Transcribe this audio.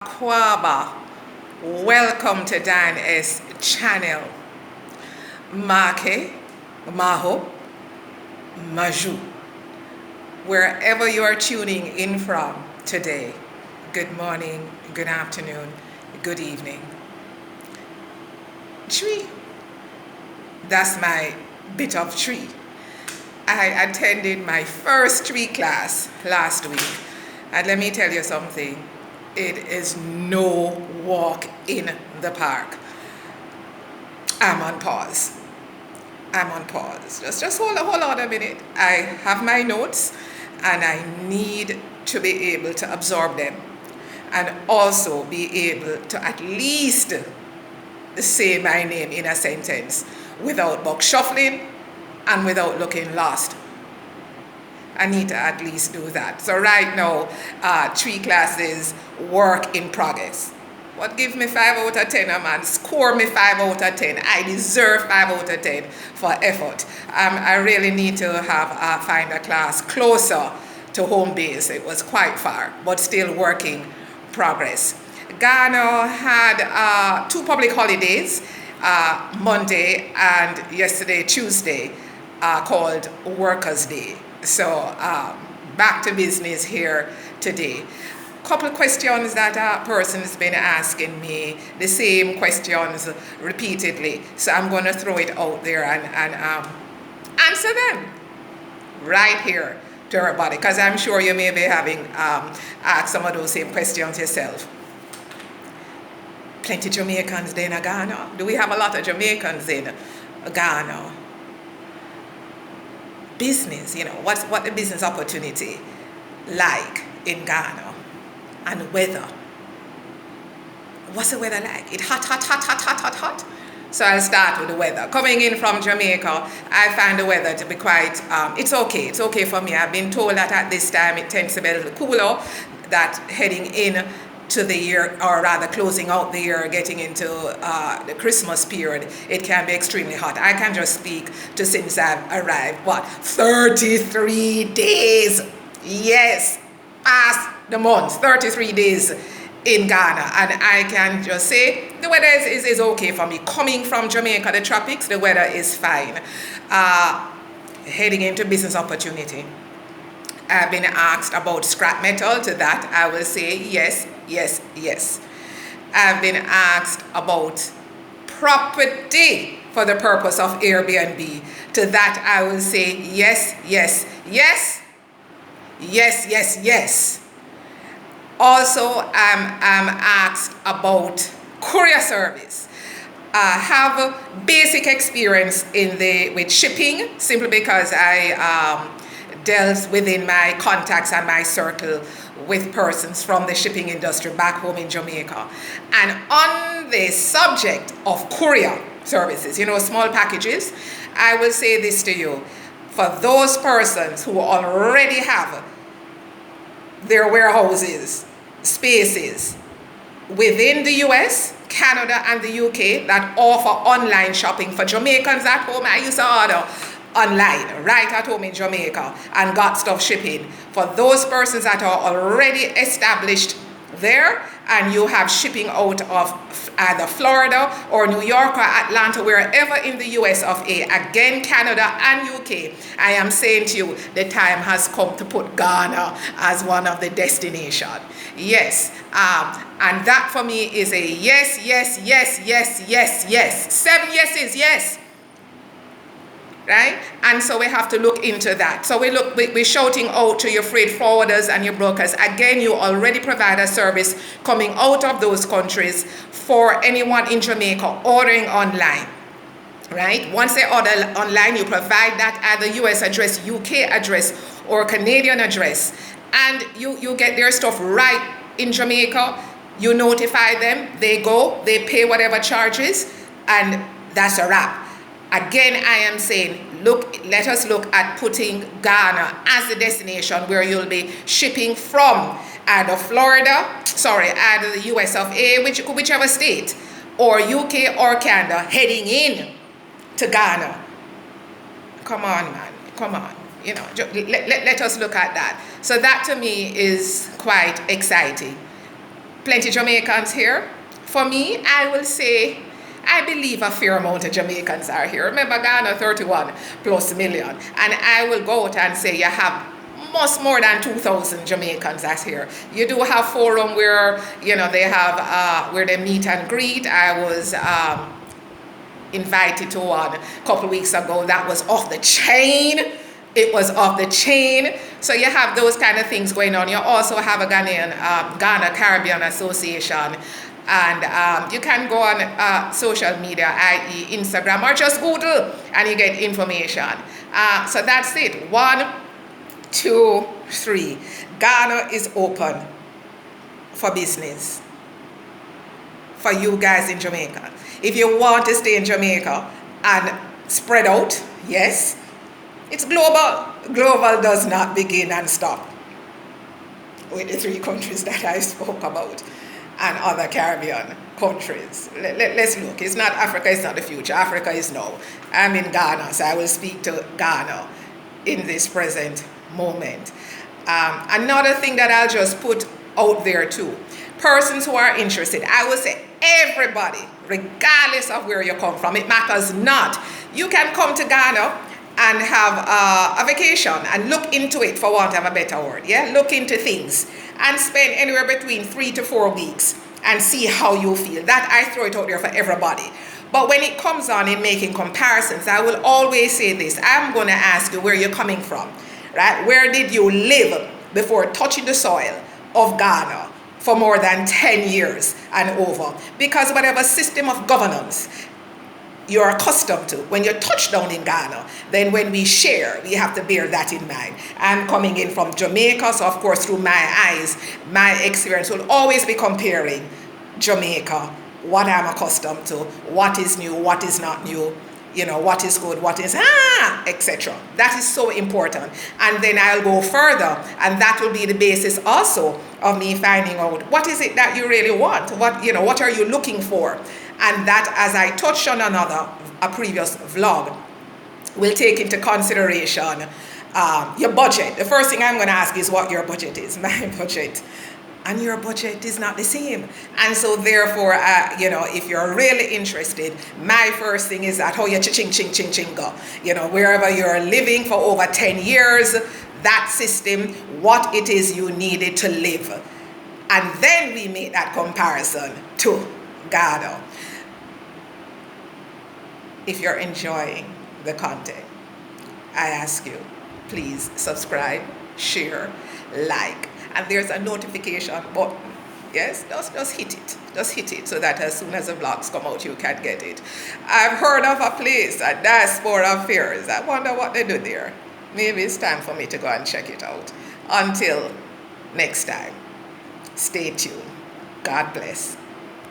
Kwaba, welcome to Diane's channel. Make, Maho, Maju. Wherever you are tuning in from today, good morning, good afternoon, good evening. Tree. That's my bit of tree. I attended my first tree class last week, and let me tell you something. It is no walk in the park. I'm on pause. Just hold on a minute. I have my notes and I need to be able to absorb them and also be able to at least say my name in a sentence without book shuffling and without looking lost. I need to at least do that. So right now, 3 classes, work in progress. What give me 5 out of 10, man? Score me 5 out of 10. I deserve 5 out of 10 for effort. I really need to have find a class closer to home base. It was quite far, but still working progress. Ghana had 2 public holidays, Monday and yesterday, Tuesday, called Workers' Day. So back to business here today. Couple questions that a person has been asking me, the same questions repeatedly. So I'm going to throw it out there and answer them right here to everybody, because I'm sure you may be having asked some of those same questions yourself. Plenty Jamaicans in Ghana. Do we have a lot of Jamaicans in Ghana? Business, what the business opportunity like in Ghana, and weather. What's the weather like? It hot. So I'll start with the weather. Coming in from Jamaica, I find the weather to be quite, it's okay. It's okay for me. I've been told that at this time it tends to be a little cooler, that heading in to the year, or rather closing out the year, getting into the Christmas period, it can be extremely hot. I can just speak to since I've arrived, 33 days, yes, past the month, 33 days in Ghana, and I can just say the weather is okay for me. Coming from Jamaica, the tropics, the weather is fine. Heading into business opportunity, I've been asked about scrap metal. To that I will say yes. I've been asked about property for the purpose of Airbnb. To that I will say yes. Also, I'm asked about courier service. I have basic experience with shipping, simply because I dealt within my contacts and my circle with persons from the shipping industry back home in Jamaica. And on the subject of courier services, small packages, I will say this to you. For those persons who already have their warehouses, spaces within the US, Canada, and the UK that offer online shopping for Jamaicans at home, I used to order online right at home in Jamaica and got stuff shipping. For those persons that are already established there and you have shipping out of either Florida or New York or Atlanta, wherever in the US of A, again Canada and UK, I am saying to you, the time has come to put Ghana as one of the destinations. Yes, and that for me is a yes. 7 yeses, yes. Right? And so we have to look into that. So we're shouting out to your freight forwarders and your brokers. Again, you already provide a service coming out of those countries for anyone in Jamaica ordering online. Right? Once they order online, you provide that either US address, UK address, or Canadian address. And you get their stuff right in Jamaica. You notify them, they go, they pay whatever charges, and that's a wrap. Again, I am saying, let us look at putting Ghana as the destination where you'll be shipping from either either the US of A, whichever state, or UK or Canada, heading in to Ghana. Come on, man, come on. Let us look at that. So that to me is quite exciting. plenty Jamaicans here. For me, I will say, I believe a fair amount of Jamaicans are here. Remember, Ghana 31 plus million. And I will go out and say you have much more than 2,000 Jamaicans that's here. You do have forum where, you know, they have, where they meet and greet. I was invited to one a couple weeks ago that was off the chain. It was off the chain. So you have those kind of things going on. You also have a Ghana Caribbean Association. And you can go on social media, i.e. Instagram, or just Google, and you get information. So that's it. 1, 2, 3. Ghana is open for business for you guys in Jamaica. If you want to stay in Jamaica and spread out, yes, it's global. Global does not begin and stop with the 3 countries that I spoke about and other Caribbean countries. Let's look. It's not Africa, it's not the future. Africa is now. I'm in Ghana, so I will speak to Ghana in this present moment. Another thing that I'll just put out there too. Persons who are interested, I will say everybody, regardless of where you come from, it matters not. You can come to Ghana and have a vacation and look into it, for want of a better word. Yeah, look into things and spend anywhere between 3 to 4 weeks and see how you feel. That I throw it out there for everybody. But when it comes on in making comparisons, I will always say this. I'm going to ask you where you're coming from, right? Where did you live before touching the soil of Ghana for more than 10 years and over? Because whatever system of governance you're accustomed to, when you touch down in Ghana, then when we share, we have to bear that in mind. I'm coming in from Jamaica, so of course through my eyes, my experience will always be comparing Jamaica, what I'm accustomed to, what is new, what is not new, you know, what is good, what is, etc. That is so important. And then I'll go further, and that will be the basis also of me finding out what is it that you really want, what are you looking for. And that, as I touched on a previous vlog, will take into consideration your budget. The first thing I'm going to ask is what your budget is. My budget and your budget is not the same. And so therefore, if you're really interested, my first thing is that how you ching go. Wherever you're living for over 10 years, that system, what it is you needed to live. And then we make that comparison to Ghana. If you're enjoying the content, I ask you, please subscribe, share, like, and there's a notification button. Yes, just hit it. Just hit it so that as soon as the vlogs come out, you can get it. I've heard of a place, a diaspora affairs. I wonder what they do there. Maybe it's time for me to go and check it out. Until next time, stay tuned. God bless.